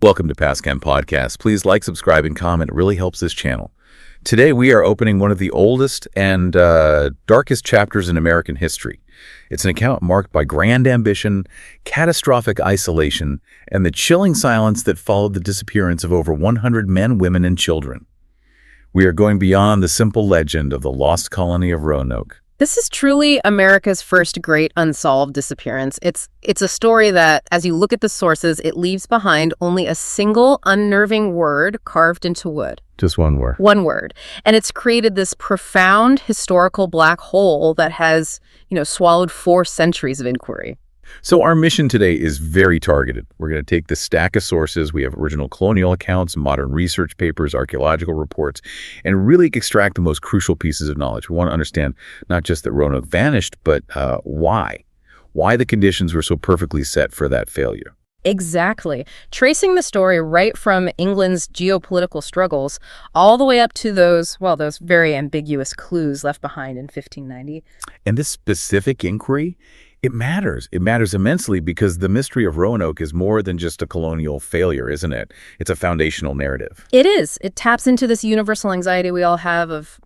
Welcome to Paskvan Podcasts. Please like, subscribe, and comment. It really helps this channel. Today, we are opening one of the oldest and darkest chapters in American history. It's an account marked by grand ambition, catastrophic isolation, and the chilling silence that followed the disappearance of over 100 men, women, and children. We are going beyond the simple legend of the Lost Colony of Roanoke. This is truly America's first great unsolved disappearance. It's a story that, as you look at the sources, it leaves behind only a single unnerving word carved into wood. Just one word. One word. And it's created this profound historical black hole that has, swallowed 4 centuries of inquiry. So our mission today is very targeted. We're going to take the stack of sources. We have original colonial accounts, modern research papers, archaeological reports, and really extract the most crucial pieces of knowledge. We want to understand not just that Roanoke vanished, but why. Why the conditions were so perfectly set for that failure. Exactly. Tracing the story right from England's geopolitical struggles all the way up to those very ambiguous clues left behind in 1590. And this specific inquiry, it matters. It matters immensely because the mystery of Roanoke is more than just a colonial failure, isn't it? It's a foundational narrative. It is. It taps into this universal anxiety we all have of,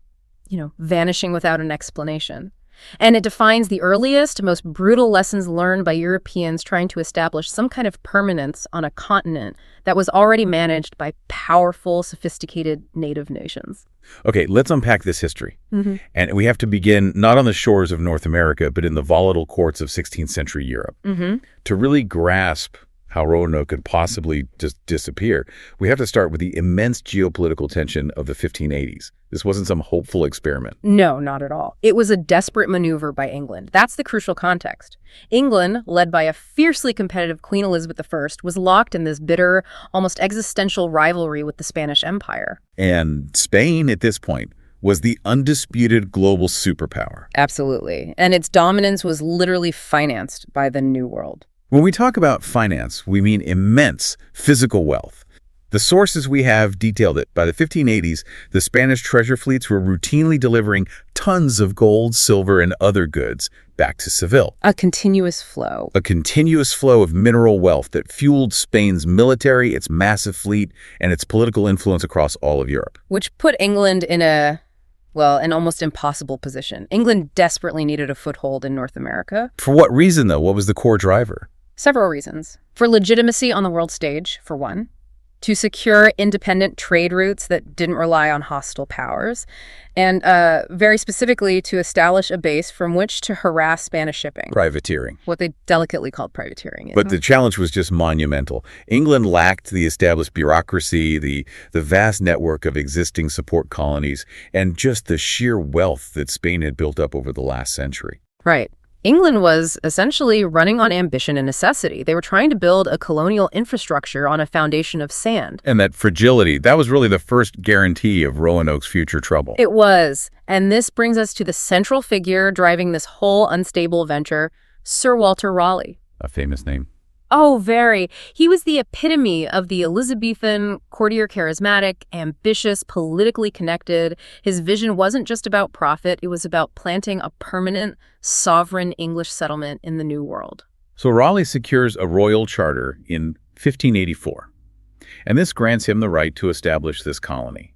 vanishing without an explanation. And it defines the earliest, most brutal lessons learned by Europeans trying to establish some kind of permanence on a continent that was already managed by powerful, sophisticated native nations. Okay, let's unpack this history. Mm-hmm. And we have to begin not on the shores of North America, but in the volatile courts of 16th century Europe. Mm-hmm. To really grasp how Roanoke could possibly just disappear, we have to start with the immense geopolitical tension of the 1580s. This wasn't some hopeful experiment. No, not at all. It was a desperate maneuver by England. That's the crucial context. England, led by a fiercely competitive Queen Elizabeth I, was locked in this bitter, almost existential rivalry with the Spanish Empire. And Spain, at this point, was the undisputed global superpower. Absolutely. And its dominance was literally financed by the New World. When we talk about finance, we mean immense physical wealth. The sources we have detailed it. By the 1580s, the Spanish treasure fleets were routinely delivering tons of gold, silver, and other goods back to Seville. A continuous flow. A continuous flow of mineral wealth that fueled Spain's military, its massive fleet, and its political influence across all of Europe. Which put England in an almost impossible position. England desperately needed a foothold in North America. For what reason, though? What was the core driver? Several reasons. For legitimacy on the world stage, for one. To secure independent trade routes that didn't rely on hostile powers, and very specifically to establish a base from which to harass Spanish shipping. Privateering. What they delicately called privateering. But the challenge was just monumental. England lacked the established bureaucracy, the vast network of existing support colonies, and just the sheer wealth that Spain had built up over the last century. Right. England was essentially running on ambition and necessity. They were trying to build a colonial infrastructure on a foundation of sand. And that fragility, that was really the first guarantee of Roanoke's future trouble. It was. And this brings us to the central figure driving this whole unstable venture, Sir Walter Raleigh. A famous name. Oh, very. He was the epitome of the Elizabethan, courtier charismatic, ambitious, politically connected. His vision wasn't just about profit. It was about planting a permanent, sovereign English settlement in the New World. So Raleigh secures a royal charter in 1584. And this grants him the right to establish this colony.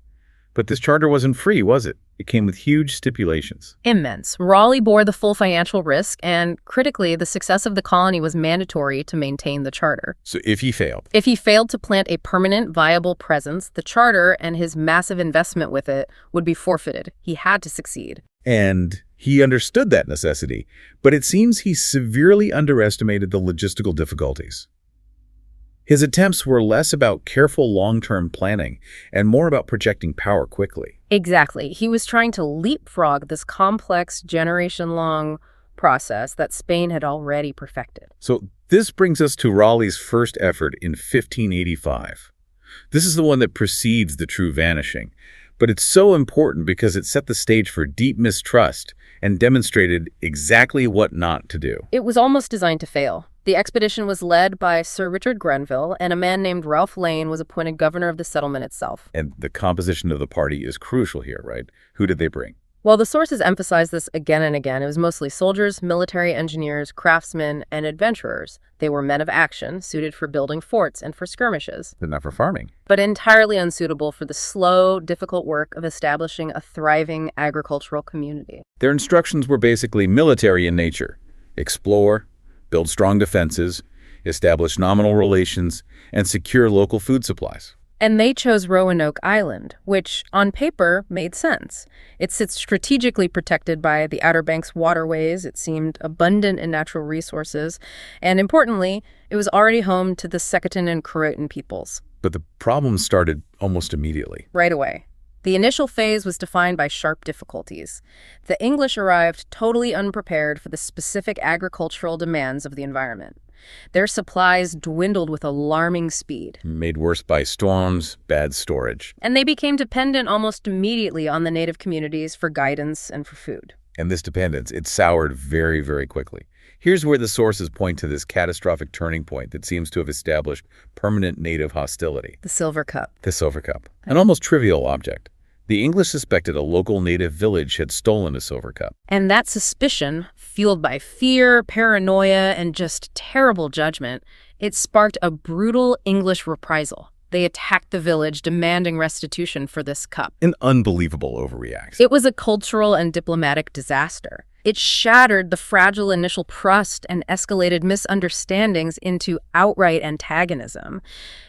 But this charter wasn't free, was it? It came with huge stipulations. Immense. Raleigh bore the full financial risk, and critically, the success of the colony was mandatory to maintain the charter. So if he failed? If he failed to plant a permanent, viable presence, the charter and his massive investment with it would be forfeited. He had to succeed. And he understood that necessity, but it seems he severely underestimated the logistical difficulties. His attempts were less about careful long-term planning and more about projecting power quickly. Exactly. He was trying to leapfrog this complex generation-long process that Spain had already perfected. So this brings us to Raleigh's first effort in 1585. This is the one that precedes the true vanishing. But it's so important because it set the stage for deep mistrust and demonstrated exactly what not to do. It was almost designed to fail. The expedition was led by Sir Richard Grenville, and a man named Ralph Lane was appointed governor of the settlement itself. And the composition of the party is crucial here, right? Who did they bring? While the sources emphasize this again and again, it was mostly soldiers, military engineers, craftsmen, and adventurers. They were men of action, suited for building forts and for skirmishes, But not for farming. but entirely unsuitable for the slow, difficult work of establishing a thriving agricultural community. Their instructions were basically military in nature. Explore, build strong defenses, establish nominal relations, and secure local food supplies. And they chose Roanoke Island, which, on paper, made sense. It sits strategically protected by the Outer Banks waterways, it seemed abundant in natural resources, and importantly, it was already home to the Secotine and Croatan peoples. But the problem started almost immediately. Right away. The initial phase was defined by sharp difficulties. The English arrived totally unprepared for the specific agricultural demands of the environment. Their supplies dwindled with alarming speed. Made worse by storms, bad storage. And they became dependent almost immediately on the native communities for guidance and for food. And this dependence, it soured very, very quickly. Here's where the sources point to this catastrophic turning point that seems to have established permanent native hostility. The Silver Cup. The silver cup, an almost trivial object. The English suspected a local native village had stolen a silver cup. And that suspicion, fueled by fear, paranoia, and just terrible judgment, it sparked a brutal English reprisal. They attacked the village, demanding restitution for this cup. An unbelievable overreaction. It was a cultural and diplomatic disaster. It shattered the fragile initial trust and escalated misunderstandings into outright antagonism.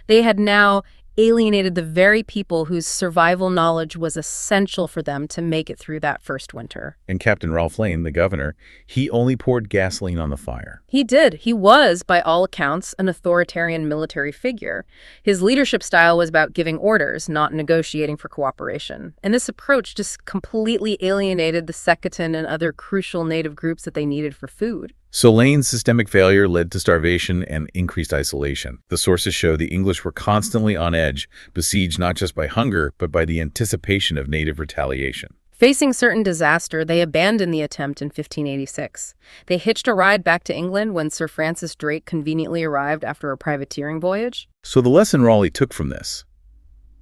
They had now alienated the very people whose survival knowledge was essential for them to make it through that first winter. And Captain Ralph Lane, the governor, he only poured gasoline on the fire. He did. He was, by all accounts, an authoritarian military figure. His leadership style was about giving orders, not negotiating for cooperation. And this approach just completely alienated the Secotine and other crucial native groups that they needed for food. So Lane's systemic failure led to starvation and increased isolation. The sources show the English were constantly on edge, besieged not just by hunger, but by the anticipation of native retaliation. Facing certain disaster, they abandoned the attempt in 1586. They hitched a ride back to England when Sir Francis Drake conveniently arrived after a privateering voyage. So the lesson Raleigh took from this,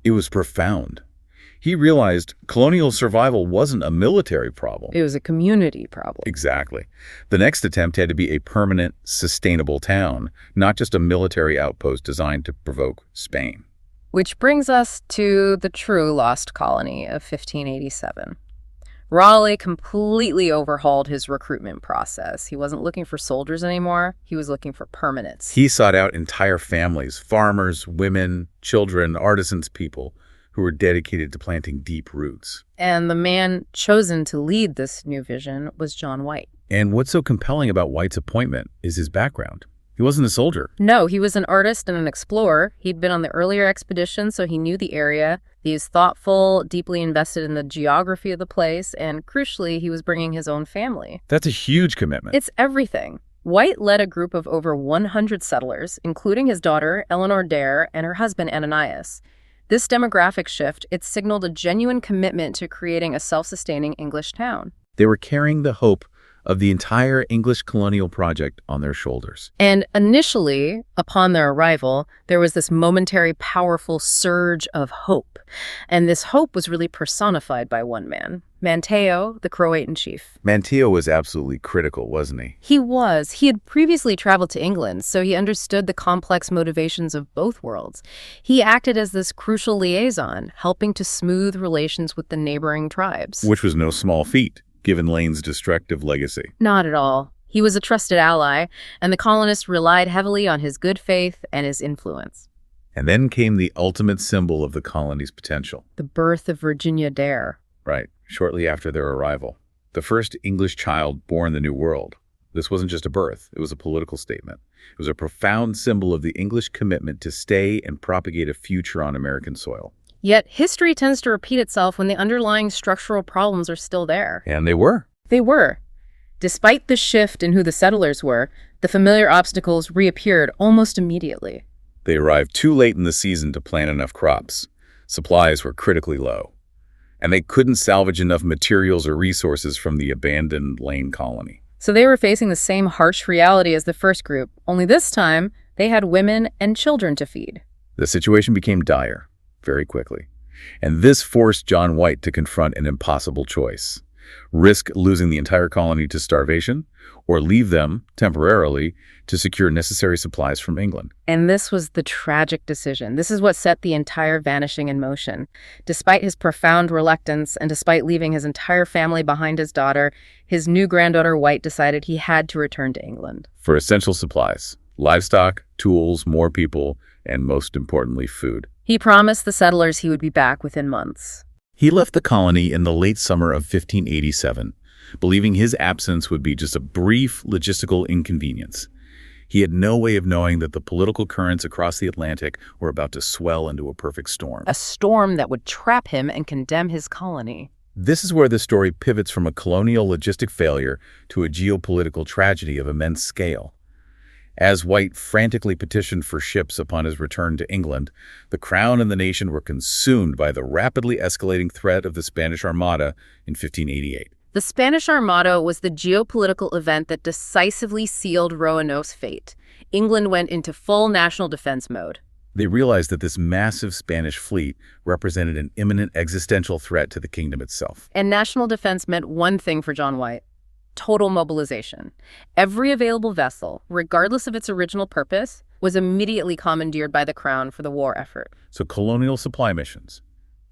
it was profound. He realized colonial survival wasn't a military problem. It was a community problem. Exactly. The next attempt had to be a permanent, sustainable town, not just a military outpost designed to provoke Spain. Which brings us to the true Lost Colony of 1587. Raleigh completely overhauled his recruitment process. He wasn't looking for soldiers anymore. He was looking for permanents. He sought out entire families, farmers, women, children, artisans, people who were dedicated to planting deep roots. And the man chosen to lead this new vision was John White. And what's so compelling about White's appointment is his background. He wasn't a soldier. No, he was an artist and an explorer. He'd been on the earlier expeditions, so he knew the area. He was thoughtful, deeply invested in the geography of the place, and crucially, he was bringing his own family. That's a huge commitment. It's everything. White led a group of over 100 settlers, including his daughter, Eleanor Dare, and her husband, Ananias. This demographic shift, it signaled a genuine commitment to creating a self-sustaining English town. They were carrying the hope of the entire English colonial project on their shoulders. And initially, upon their arrival, there was this momentary, powerful surge of hope. And this hope was really personified by one man, Manteo, the Croatan chief. Manteo was absolutely critical, wasn't he? He was. He had previously traveled to England, so he understood the complex motivations of both worlds. He acted as this crucial liaison, helping to smooth relations with the neighboring tribes. Which was no small feat, given Lane's destructive legacy. Not at all. He was a trusted ally, and the colonists relied heavily on his good faith and his influence. And then came the ultimate symbol of the colony's potential. The birth of Virginia Dare. Right, shortly after their arrival. The first English child born the New World. This wasn't just a birth, it was a political statement. It was a profound symbol of the English commitment to stay and propagate a future on American soil. Yet history tends to repeat itself when the underlying structural problems are still there. And they were. They were. Despite the shift in who the settlers were, the familiar obstacles reappeared almost immediately. They arrived too late in the season to plant enough crops. Supplies were critically low. And they couldn't salvage enough materials or resources from the abandoned Lane colony. So they were facing the same harsh reality as the first group, only this time they had women and children to feed. The situation became dire very quickly. And this forced John White to confront an impossible choice. risk losing the entire colony to starvation, or leave them, temporarily, to secure necessary supplies from England. And this was the tragic decision. This is what set the entire vanishing in motion. Despite his profound reluctance, and despite leaving his entire family behind his daughter, his new granddaughter White decided he had to return to England. For essential supplies, livestock, tools, more people, and most importantly, food. He promised the settlers he would be back within months. He left the colony in the late summer of 1587, believing his absence would be just a brief logistical inconvenience. He had no way of knowing that the political currents across the Atlantic were about to swell into a perfect storm. A storm that would trap him and condemn his colony. This is where the story pivots from a colonial logistic failure to a geopolitical tragedy of immense scale. As White frantically petitioned for ships upon his return to England, the crown and the nation were consumed by the rapidly escalating threat of the Spanish Armada in 1588. The Spanish Armada was the geopolitical event that decisively sealed Roanoke's fate. England went into full national defense mode. They realized that this massive Spanish fleet represented an imminent existential threat to the kingdom itself. And national defense meant one thing for John White: total mobilization. Every available vessel, regardless of its original purpose, was immediately commandeered by the crown for the war effort. So colonial supply missions,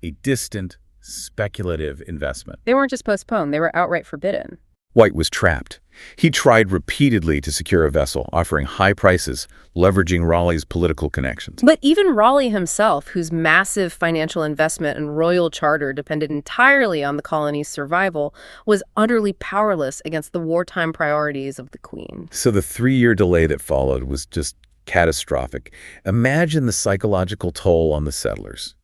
a distant, speculative investment. They weren't just postponed, they were outright forbidden. White was trapped. He tried repeatedly to secure a vessel, offering high prices, leveraging Raleigh's political connections. But even Raleigh himself, whose massive financial investment and royal charter depended entirely on the colony's survival, was utterly powerless against the wartime priorities of the Queen. So the 3-year delay that followed was just catastrophic. Imagine the psychological toll on the settlers,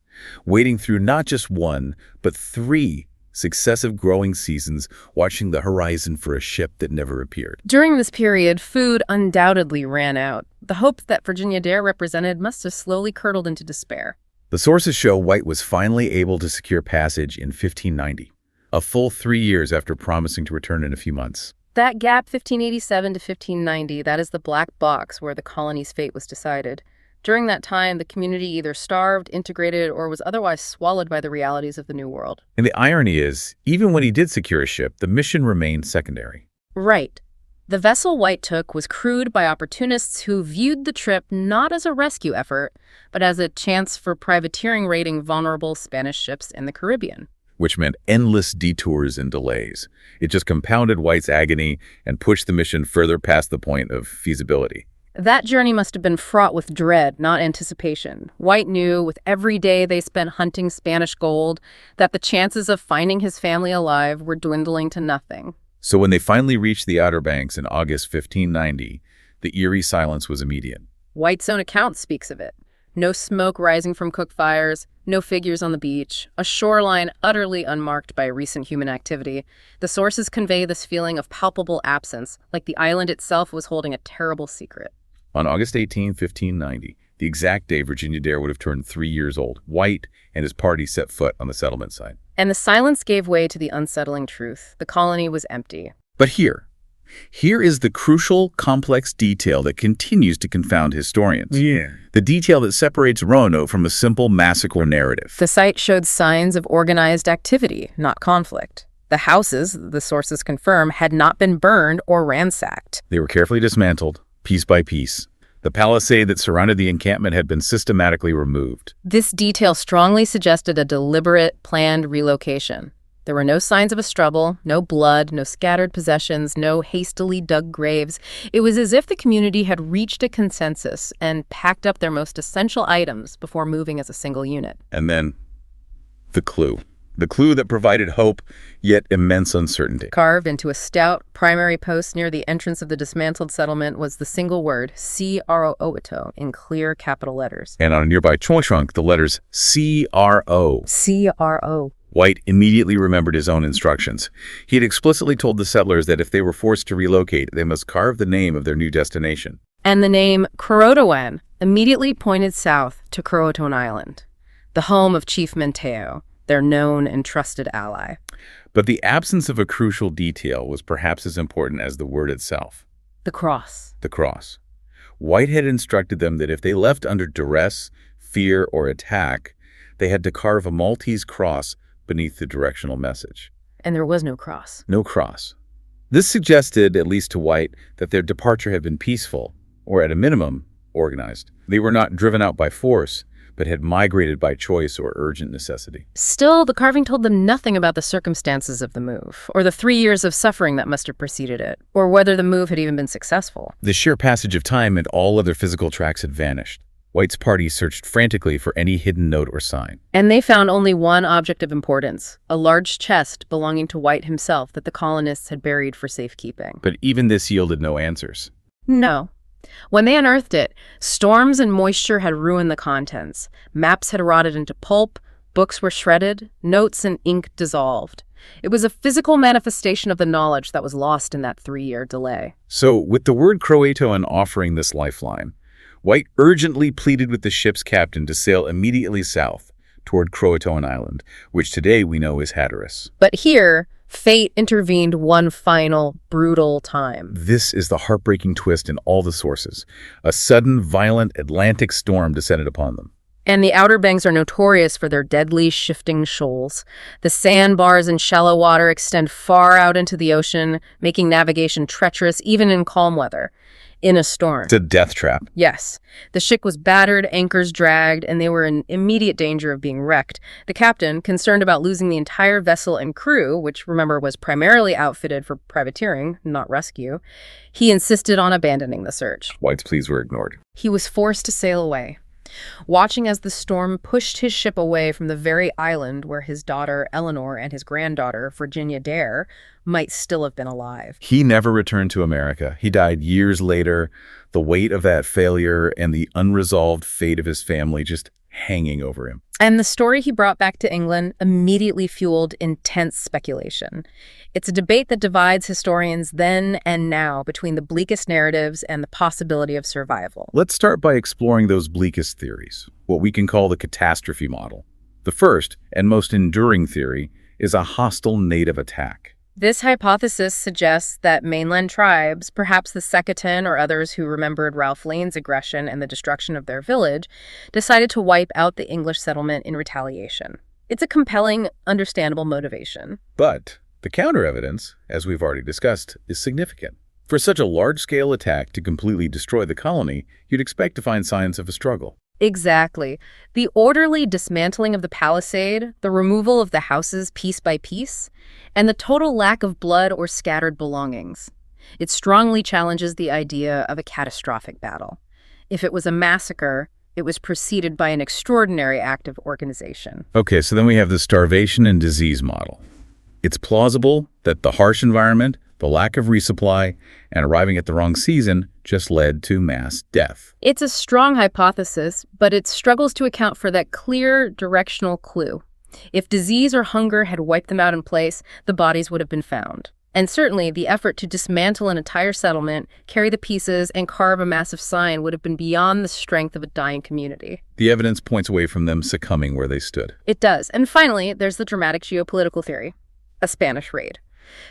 waiting through not just one, but 3 successive growing seasons, watching the horizon for a ship that never appeared. During this period, food undoubtedly ran out. The hope that Virginia Dare represented must have slowly curdled into despair. The sources show White was finally able to secure passage in 1590, a full 3 years after promising to return in a few months. That gap, 1587 to 1590, that is the black box where the colony's fate was decided. During that time, the community either starved, integrated, or was otherwise swallowed by the realities of the New World. And the irony is, even when he did secure a ship, the mission remained secondary. Right. The vessel White took was crewed by opportunists who viewed the trip not as a rescue effort, but as a chance for privateering raiding vulnerable Spanish ships in the Caribbean. Which meant endless detours and delays. It just compounded White's agony and pushed the mission further past the point of feasibility. That journey must have been fraught with dread, not anticipation. White knew, with every day they spent hunting Spanish gold, that the chances of finding his family alive were dwindling to nothing. So when they finally reached the Outer Banks in August 1590, the eerie silence was immediate. White's own account speaks of it. No smoke rising from cook fires, no figures on the beach, a shoreline utterly unmarked by recent human activity. The sources convey this feeling of palpable absence, like the island itself was holding a terrible secret. On August 18, 1590, the exact day Virginia Dare would have turned 3 years old, White and his party set foot on the settlement site. And the silence gave way to the unsettling truth. The colony was empty. But here is the crucial, complex detail that continues to confound historians. The detail that separates Roanoke from a simple massacre narrative. The site showed signs of organized activity, not conflict. The houses, the sources confirm, had not been burned or ransacked. They were carefully dismantled, piece by piece. The palisade that surrounded the encampment had been systematically removed. This detail strongly suggested a deliberate, planned relocation. There were no signs of a struggle, no blood, no scattered possessions, no hastily dug graves. It was as if the community had reached a consensus and packed up their most essential items before moving as a single unit. And then, the clue. The clue that provided hope, yet immense uncertainty. Carved into a stout primary post near the entrance of the dismantled settlement was the single word, CROATOAN, in clear capital letters. And on a nearby tree trunk, the letters CRO. CRO. White immediately remembered his own instructions. He had explicitly told the settlers that if they were forced to relocate, they must carve the name of their new destination. And the name CROATOAN immediately pointed south to CROATOAN Island, the home of Chief Menteo, their known and trusted ally. But the absence of a crucial detail was perhaps as important as the word itself. The cross. The cross. White had instructed them that if they left under duress, fear, or attack, they had to carve a Maltese cross beneath the directional message. and there was no cross. No cross. This suggested, at least to White, that their departure had been peaceful, or at a minimum, organized. They were not driven out by force, but had migrated by choice or urgent necessity. Still, the carving told them nothing about the circumstances of the move, or the 3 years of suffering that must have preceded it, or whether the move had even been successful. The sheer passage of time meant all other physical tracks had vanished. White's party searched frantically for any hidden note or sign. And they found only one object of importance, a large chest belonging to White himself that the colonists had buried for safekeeping. But even this yielded no answers. No. When they unearthed it, storms and moisture had ruined the contents. Maps had rotted into pulp, books were shredded, notes and ink dissolved. It was a physical manifestation of the knowledge that was lost in that 3-year delay. So, with the word CROATOAN offering this lifeline, White urgently pleaded with the ship's captain to sail immediately south toward CROATOAN Island, which today we know is Hatteras. But here, fate intervened one final, brutal time. This is the heartbreaking twist in all the sources. A sudden, violent Atlantic storm descended upon them. And the Outer Banks are notorious for their deadly shifting shoals. The sandbars in shallow water extend far out into the ocean, making navigation treacherous even in calm weather. In a storm. It's a death trap. Yes. The ship was battered, anchors dragged, and they were in immediate danger of being wrecked. The captain, concerned about losing the entire vessel and crew, which, remember, was primarily outfitted for privateering, not rescue, he insisted on abandoning the search. White's pleas were ignored. He was forced to sail away, watching as the storm pushed his ship away from the very island where his daughter Eleanor and his granddaughter, Virginia Dare, might still have been alive. He never returned to America. He died years later, the weight of that failure and the unresolved fate of his family just hanging over him. And the story he brought back to England immediately fueled intense speculation. It's a debate that divides historians then and now between the bleakest narratives and the possibility of survival. Let's start by exploring those bleakest theories, what we can call the catastrophe model. The first and most enduring theory is a hostile native attack. This hypothesis suggests that mainland tribes, perhaps the Secautan or others who remembered Ralph Lane's aggression and the destruction of their village, decided to wipe out the English settlement in retaliation. It's a compelling, understandable motivation. But the counter-evidence, as we've already discussed, is significant. For such a large-scale attack to completely destroy the colony, you'd expect to find signs of a struggle. Exactly. The orderly dismantling of the palisade, the removal of the houses piece by piece, and the total lack of blood or scattered belongings. It strongly challenges the idea of a catastrophic battle. If it was a massacre, it was preceded by an extraordinary act of organization. Okay, so then we have the starvation and disease model. It's plausible that the harsh environment, the lack of resupply, and arriving at the wrong season just led to mass death. It's a strong hypothesis, but it struggles to account for that clear directional clue. If disease or hunger had wiped them out in place, the bodies would have been found. And certainly, the effort to dismantle an entire settlement, carry the pieces, and carve a massive sign would have been beyond the strength of a dying community. The evidence points away from them succumbing where they stood. It does. And finally, there's the dramatic geopolitical theory, a Spanish raid.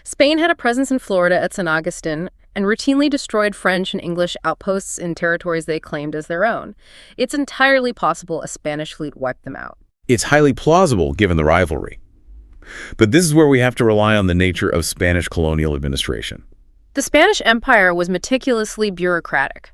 Spain had a presence in Florida at San Agustin and routinely destroyed French and English outposts in territories they claimed as their own. It's entirely possible a Spanish fleet wiped them out. It's highly plausible given the rivalry. But this is where we have to rely on the nature of Spanish colonial administration. The Spanish Empire was meticulously bureaucratic.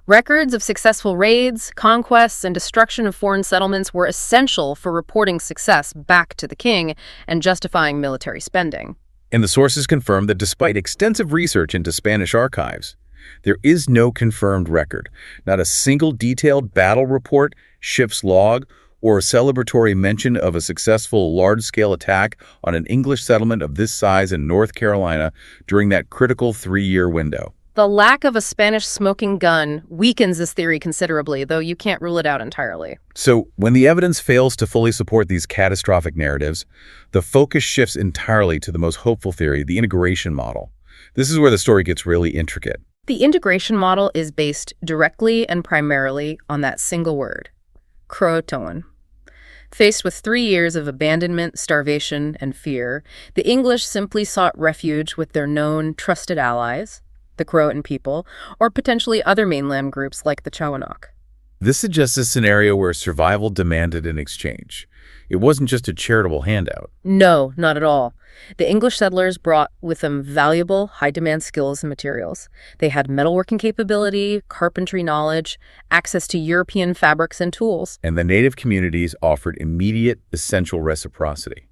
Records of successful raids, conquests, and destruction of foreign settlements were essential for reporting success back to the king and justifying military spending. And the sources confirm that despite extensive research into Spanish archives, there is no confirmed record, not a single detailed battle report, ship's log, or a celebratory mention of a successful large-scale attack on an English settlement of this size in North Carolina during that critical 3-year window. The lack of a Spanish smoking gun weakens this theory considerably, though you can't rule it out entirely. So, when the evidence fails to fully support these catastrophic narratives, the focus shifts entirely to the most hopeful theory, the integration model. This is where the story gets really intricate. The integration model is based directly and primarily on that single word, CROATOAN. Faced with 3 years of abandonment, starvation, and fear, the English simply sought refuge with their known, trusted allies, the Croatan people, or potentially other mainland groups like the Roanoke. This suggests a scenario where survival demanded an exchange. It wasn't just a charitable handout. No, not at all. The English settlers brought with them valuable, high-demand skills and materials. They had metalworking capability, carpentry knowledge, access to European fabrics and tools. And the native communities offered immediate, essential reciprocity.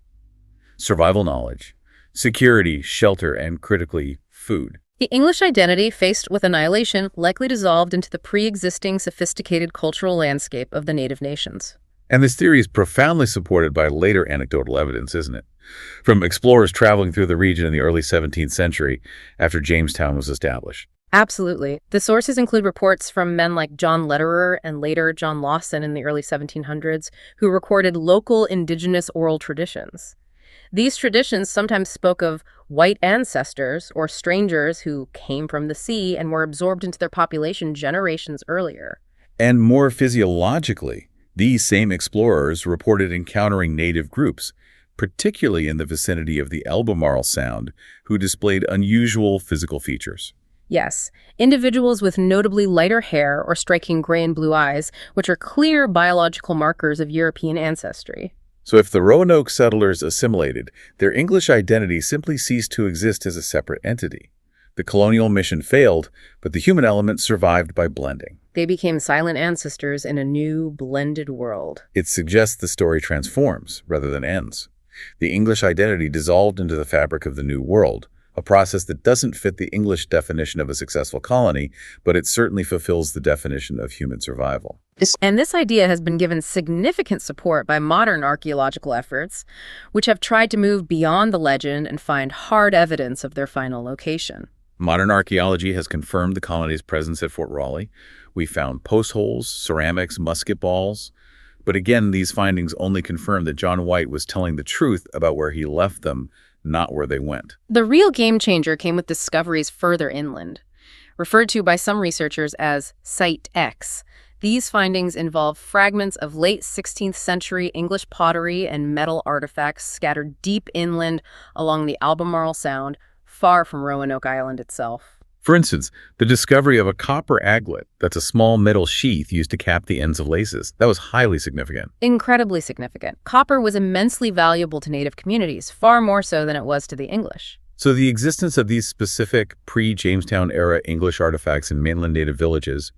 Survival knowledge, security, shelter, and critically, food. The English identity, faced with annihilation, likely dissolved into the pre-existing sophisticated cultural landscape of the native nations. And this theory is profoundly supported by later anecdotal evidence, isn't it? From explorers traveling through the region in the early 17th century after Jamestown was established. Absolutely. The sources include reports from men like John Lederer and later John Lawson in the early 1700s, who recorded local indigenous oral traditions. These traditions sometimes spoke of white ancestors or strangers who came from the sea and were absorbed into their population generations earlier. And more physiologically, these same explorers reported encountering native groups, particularly in the vicinity of the Albemarle Sound, who displayed unusual physical features. Yes, individuals with notably lighter hair or striking gray and blue eyes, which are clear biological markers of European ancestry. So if the Roanoke settlers assimilated, their English identity simply ceased to exist as a separate entity. The colonial mission failed, but the human element survived by blending. They became silent ancestors in a new, blended world. It suggests the story transforms rather than ends. The English identity dissolved into the fabric of the New World, a process that doesn't fit the English definition of a successful colony, but it certainly fulfills the definition of human survival. And this idea has been given significant support by modern archaeological efforts, which have tried to move beyond the legend and find hard evidence of their final location. Modern archaeology has confirmed the colony's presence at Fort Raleigh. We found post holes, ceramics, musket balls. But again, these findings only confirm that John White was telling the truth about where he left them, not where they went. The real game changer came with discoveries further inland. Referred to by some researchers as Site X, these findings involve fragments of late 16th century English pottery and metal artifacts scattered deep inland along the Albemarle Sound, far from Roanoke Island itself. For instance, the discovery of a copper aglet, that's a small metal sheath used to cap the ends of laces. That was highly significant. Incredibly significant. Copper was immensely valuable to native communities, far more so than it was to the English. So the existence of these specific pre-Jamestown era English artifacts in mainland native villages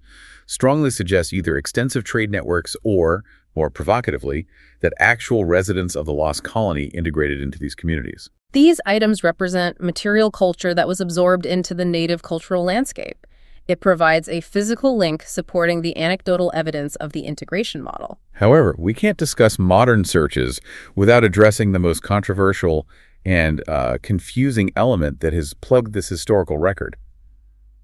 strongly suggests either extensive trade networks or, more provocatively, that actual residents of the lost colony integrated into these communities. These items represent material culture that was absorbed into the native cultural landscape. It provides a physical link supporting the anecdotal evidence of the integration model. However, we can't discuss modern searches without addressing the most controversial and confusing element that has plugged this historical record,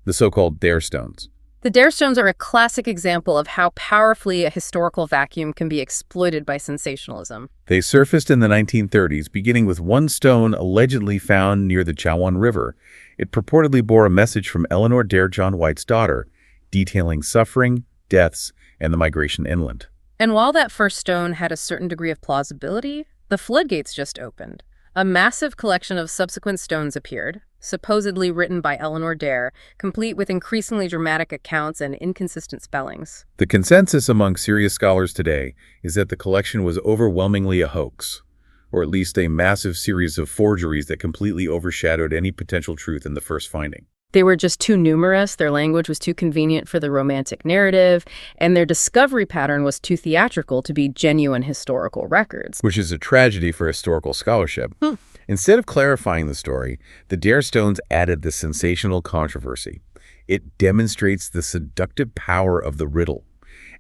the so-called Dare Stones. The Dare Stones are a classic example of how powerfully a historical vacuum can be exploited by sensationalism. They surfaced in the 1930s, beginning with one stone allegedly found near the Chowan River. It purportedly bore a message from Eleanor Dare John White's daughter, detailing suffering, deaths, and the migration inland. And while that first stone had a certain degree of plausibility, the floodgates just opened. A massive collection of subsequent stones appeared, supposedly written by Eleanor Dare, complete with increasingly dramatic accounts and inconsistent spellings. The consensus among serious scholars today is that the collection was overwhelmingly a hoax, or at least a massive series of forgeries that completely overshadowed any potential truth in the first finding. They were just too numerous, their language was too convenient for the romantic narrative, and their discovery pattern was too theatrical to be genuine historical records. Which is a tragedy for historical scholarship. Instead of clarifying the story, the Dare Stones added the sensational controversy. It demonstrates the seductive power of the riddle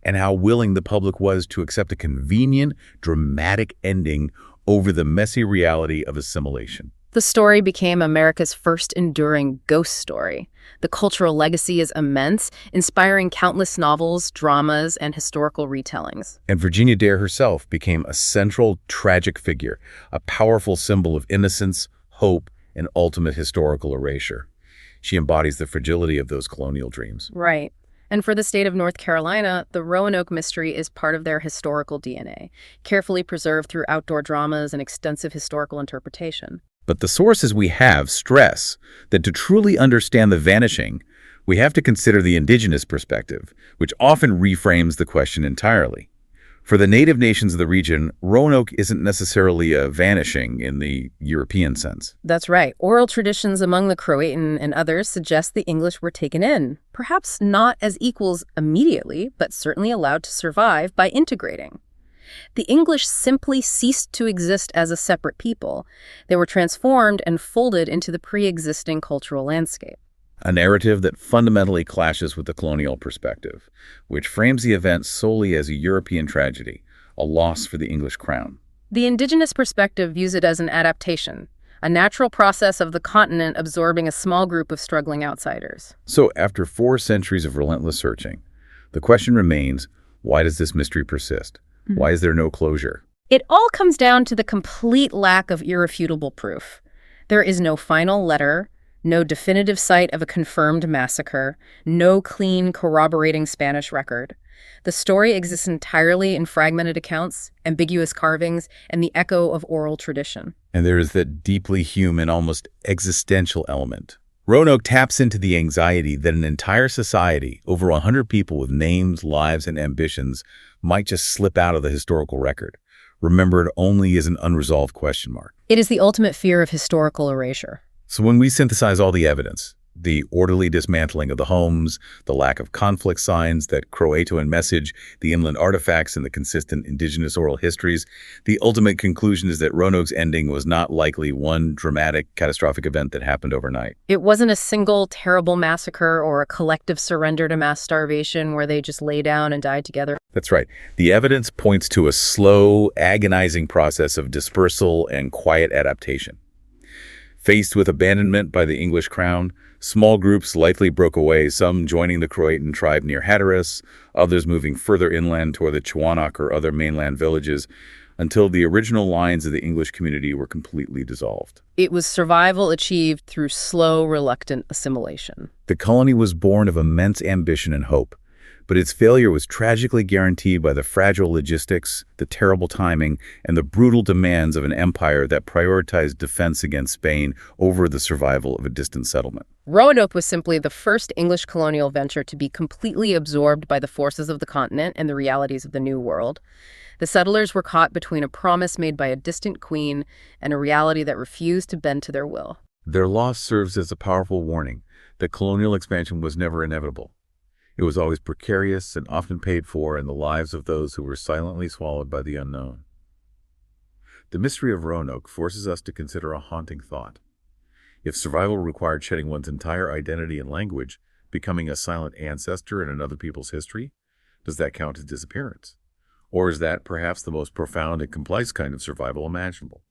and how willing the public was to accept a convenient, dramatic ending over the messy reality of assimilation. The story became America's first enduring ghost story. The cultural legacy is immense, inspiring countless novels, dramas, and historical retellings. And Virginia Dare herself became a central, tragic figure, a powerful symbol of innocence, hope, and ultimate historical erasure. She embodies the fragility of those colonial dreams. Right. And for the state of North Carolina, the Roanoke mystery is part of their historical DNA, carefully preserved through outdoor dramas and extensive historical interpretation. But the sources we have stress that to truly understand the vanishing, We have to consider the indigenous perspective, which often reframes the question entirely. For the native nations of the region, Roanoke isn't necessarily a vanishing in the European sense. That's right. Oral traditions among the Croatan and others suggest the English were taken in, perhaps not as equals immediately, but certainly allowed to survive by integrating. The English simply ceased to exist as a separate people. They were transformed and folded into the pre-existing cultural landscape. A narrative that fundamentally clashes with the colonial perspective, which frames the event solely as a European tragedy, a loss for the English crown. The indigenous perspective views it as an adaptation, a natural process of the continent absorbing a small group of struggling outsiders. So after 4 centuries of relentless searching, the question remains, why does this mystery persist? Why is there no closure? It all comes down to the complete lack of irrefutable proof. There is no final letter, no definitive site of a confirmed massacre, no clean corroborating Spanish record. The story exists entirely in fragmented accounts, ambiguous carvings, and the echo of oral tradition. And there is that deeply human, almost existential element. Roanoke taps into the anxiety that an entire society, over 100 people with names, lives, and ambitions, might just slip out of the historical record, remembered only as an unresolved question mark. It is the ultimate fear of historical erasure. So when we synthesize all the evidence, the orderly dismantling of the homes, the lack of conflict signs, that CROATOAN message, the inland artifacts, and the consistent indigenous oral histories, the ultimate conclusion is that Roanoke's ending was not likely one dramatic, catastrophic event that happened overnight. It wasn't a single terrible massacre or a collective surrender to mass starvation where they just lay down and died together. That's right. The evidence points to a slow, agonizing process of dispersal and quiet adaptation. Faced with abandonment by the English crown, small groups likely broke away, some joining the Croatan tribe near Hatteras, others moving further inland toward the Roanoke or other mainland villages, until the original lines of the English community were completely dissolved. It was survival achieved through slow, reluctant assimilation. The colony was born of immense ambition and hope, but its failure was tragically guaranteed by the fragile logistics, the terrible timing, and the brutal demands of an empire that prioritized defense against Spain over the survival of a distant settlement. Roanoke was simply the first English colonial venture to be completely absorbed by the forces of the continent and the realities of the New World. The settlers were caught between a promise made by a distant queen and a reality that refused to bend to their will. Their loss serves as a powerful warning that colonial expansion was never inevitable. It was always precarious and often paid for in the lives of those who were silently swallowed by the unknown. The mystery of Roanoke forces us to consider a haunting thought. If survival required shedding one's entire identity and language, becoming a silent ancestor in another people's history, does that count as disappearance? Or is that perhaps the most profound and complex kind of survival imaginable?